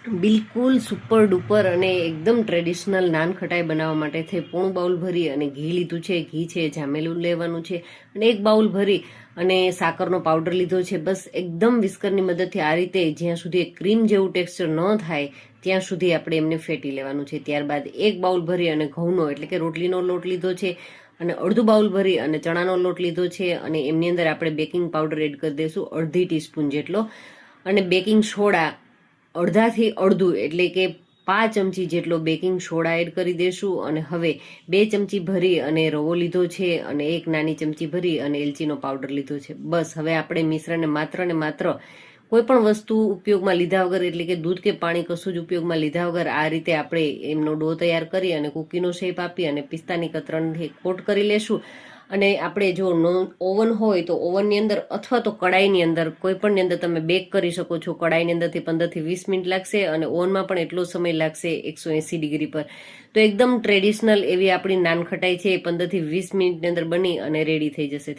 બિલકુલ super duper અને એકદમ ટ્રેડિશનલ નાન ખટાઈ બનાવવા માટે થઈ પોણું બાઉલ ભરી અને ઘી લીધું છે. ઘી છે, જામેલું લેવાનું છે અને 1 બાઉલ ભરી અને સાકરનો પાવડર લીધો છે. બસ એકદમ વિસ્કરની મદદથી આ રીતે જ્યાં સુધી ક્રીમ જેવું ટેક્સચર ન થાય ત્યાં સુધી આપણે એમને ફેટી લેવાનું છે. ત્યારબાદ 1 બાઉલ ભરી અને ઘઉંનો એટલે કે રોટલીનો લોટ લીધો છે અને અડધું બાઉલ ભરી અને ચણાનો લોટ લીધો છે અને એમની અંદર આપણે બેકિંગ પાવડર એડ કરી દઈશું 1/2 ટીસ્પૂન જેટલો અને બેકિંગ સોડા અડધાથી અડધું એટલે કે 5 ચમચી જેટલો બેકિંગ સોડા એડ કરી દેશું. અને હવે 2 ચમચી ભરી અને રવો લીધો છે અને 1 નાની ચમચી ભરી અને એલચીનો પાવડર લીધો છે. બસ હવે આપણે મિશ્રણને માત્ર ને માત્ર કોઈ પણ વસ્તુ ઉપયોગમાં લીધા વગર એટલે કે દૂધ કે પાણી કશું જ ઉપયોગમાં લીધા વગર આ રીતે આપણે એમનો ડો તૈયાર કરી અને કૂકીનો શેપ આપી અને પિસ્તાની કતરણથી કોટ કરી લેશું. અને આપણે જો ઓવન હોય તો ઓવનની અંદર અથવા તો કડાઈની અંદર કોઈ પણની અંદર તમે બેક કરી શકો છો. કડાઈની અંદરથી 15 થી 20 મિનિટ લાગશે અને ઓવનમાં પણ એટલો સમય લાગશે 180 ડિગ્રી પર. તો એકદમ ટ્રેડિશનલ એવી આપણી નાન ખટાઈ છે 15 થી 20 મિનિટની અંદર બની અને રેડી થઈ જશે.